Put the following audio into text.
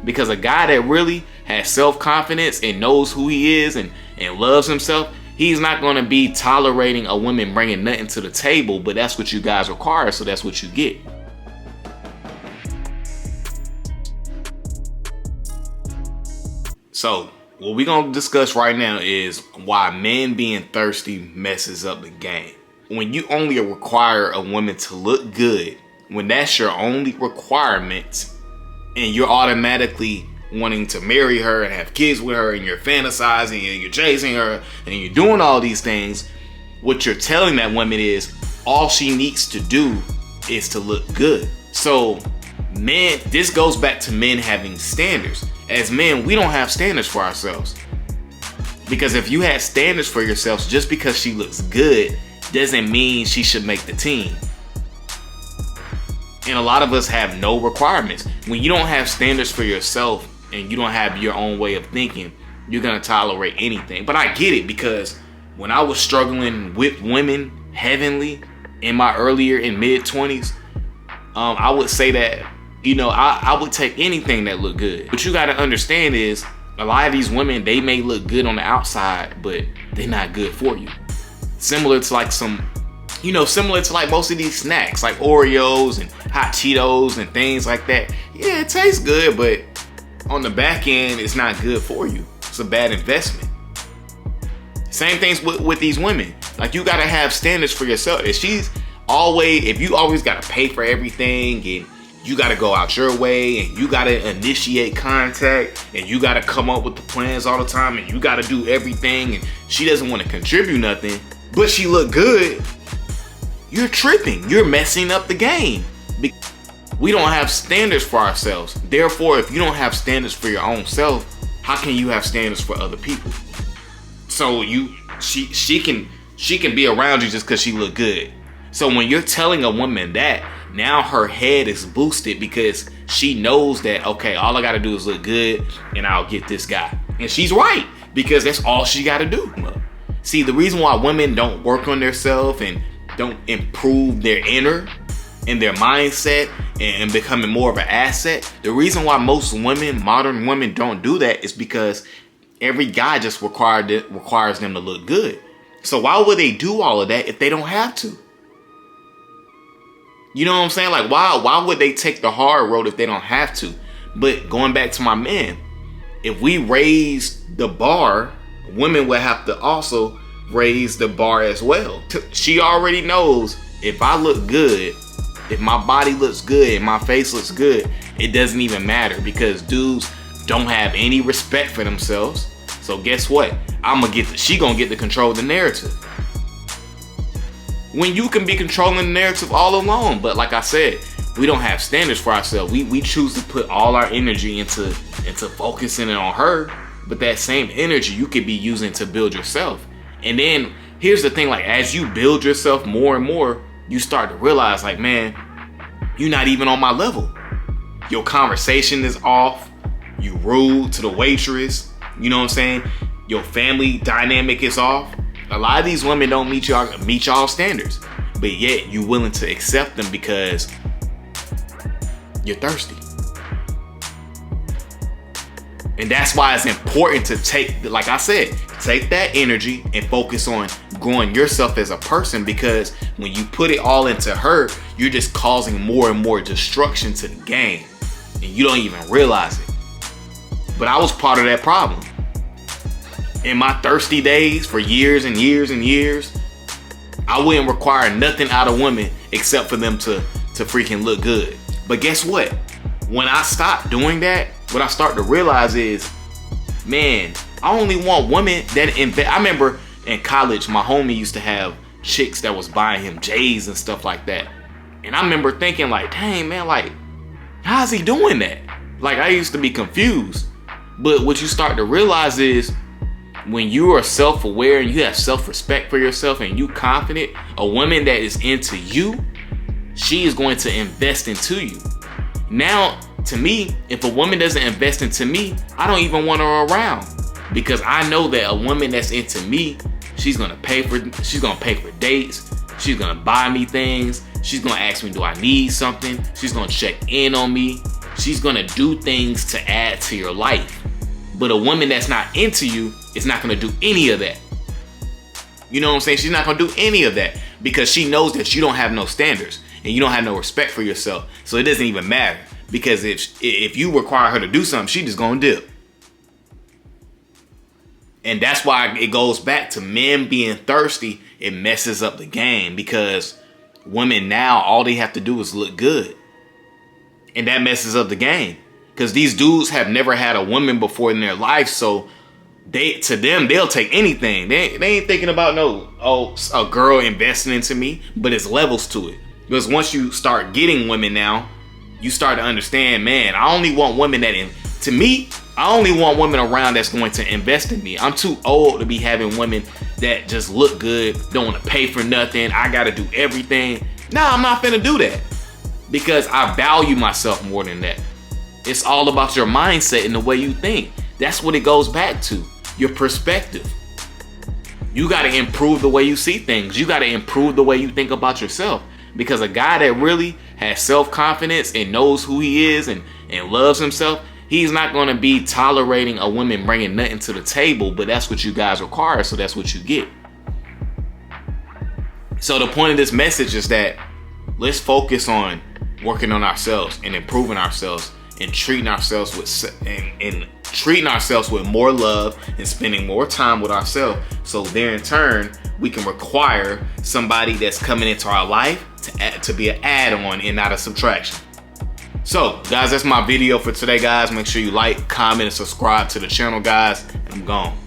Because a guy that really has self-confidence and knows who he is and loves himself, he's not going to be tolerating a woman bringing nothing to the table, but that's what you guys require, so that's what you get. So what we're going to discuss right now is why men being thirsty messes up the game. When you only require a woman to look good, when that's your only requirement, and you're automatically wanting to marry her and have kids with her, and you're fantasizing and you're chasing her and you're doing all these things, what you're telling that woman is all she needs to do is to look good. So men, this goes back to men having standards. As men, we don't have standards for ourselves. Because if you had standards for yourselves, just because she looks good doesn't mean she should make the team. And a lot of us have no requirements. When you don't have standards for yourself and you don't have your own way of thinking, you're gonna tolerate anything. But I get it, because when I was struggling with women heavily in my earlier and mid-20s, I would say that, you know, I would take anything that looked good. What you gotta understand is, a lot of these women, they may look good on the outside, but they're not good for you. Similar to like similar to like most of these snacks, like Oreos and hot Cheetos and things like that. Yeah, it tastes good, but on the back end, it's not good for you. It's a bad investment. Same things with these women. Like, you gotta have standards for yourself. If you always gotta pay for everything, and you gotta go out your way, and you gotta initiate contact, and you gotta come up with the plans all the time, and you gotta do everything, and she doesn't want to contribute nothing, but she look good, you're tripping. You're messing up the game. We don't have standards for ourselves. Therefore, if you don't have standards for your own self, how can you have standards for other people? So she can be around you just because she look good. So when you're telling a woman that, now her head is boosted because she knows that, okay, all I gotta do is look good and I'll get this guy. And she's right, because that's all she gotta do. See, the reason why women don't work on themselves and don't improve their inner and their mindset and becoming more of an asset, the reason why most women, modern women, don't do that is because every guy just requires them to look good. So why would they do all of that if they don't have to? You know what I'm saying? Like, why would they take the hard road if they don't have to? But going back to my man, if we raise the bar, women will have to also raise the bar as well. She already knows, if I look good, if my body looks good and my face looks good, it doesn't even matter, because dudes don't have any respect for themselves. So guess what? She gonna get to control the narrative. When you can be controlling the narrative all alone. But like I said, we don't have standards for ourselves. We choose to put all our energy into focusing on her, but that same energy you could be using to build yourself. And then here's the thing, like, as you build yourself more and more, you start to realize, like, man, you're not even on my level. Your conversation is off. You rude to the waitress. You know what I'm saying? Your family dynamic is off. A lot of these women don't meet y'all standards, but yet you willing to accept them because you're thirsty. And that's why it's important to take that energy and focus on growing yourself as a person, because when you put it all into her, you're just causing more and more destruction to the game, and you don't even realize it. But I was part of that problem. In my thirsty days for years and years and years, I wouldn't require nothing out of women except for them to freaking look good. But guess what? When I stopped doing that, what I start to realize is, man, I only want women that invest. I remember in college, my homie used to have chicks that was buying him J's and stuff like that. And I remember thinking, like, dang, man, like, how's he doing that? Like, I used to be confused. But what you start to realize is, when you are self-aware and you have self-respect for yourself and you confident, a woman that is into you, she is going to invest into you. Now, to me, if a woman doesn't invest into me, I don't even want her around, because I know that a woman that's into me, she's gonna pay for dates, she's gonna buy me things, she's gonna ask me, do I need something? She's gonna check in on me. She's gonna do things to add to your life. But a woman that's not into you is not gonna do any of that. You know what I'm saying? She's not gonna do any of that because she knows that you don't have no standards and you don't have no respect for yourself. So it doesn't even matter, because if you require her to do something, she just gonna dip. And that's why it goes back to men being thirsty. It messes up the game, because women now, all they have to do is look good. And that messes up the game, because these dudes have never had a woman before in their life. So to them, they'll take anything. They ain't thinking about a girl investing into me, but it's levels to it. Because once you start getting women now, you start to understand, man, I only want women I only want women around that's going to invest in me. I'm too old to be having women that just look good, don't want to pay for nothing. I got to do everything. Nah, I'm not finna do that, because I value myself more than that. It's all about your mindset and the way you think. That's what it goes back to, your perspective. You got to improve the way you see things. You got to improve the way you think about yourself, because a guy that really has self-confidence and knows who he is and loves himself, he's not going to be tolerating a woman bringing nothing to the table. But that's what you guys require, so that's what you get. So the point of this message is that let's focus on working on ourselves and improving ourselves and treating ourselves with more love and spending more time with ourselves. So there in turn, we can require somebody that's coming into our life to be an add-on and not a subtraction. So guys, that's my video for today, guys. Make sure you like, comment, and subscribe to the channel, guys. I'm gone.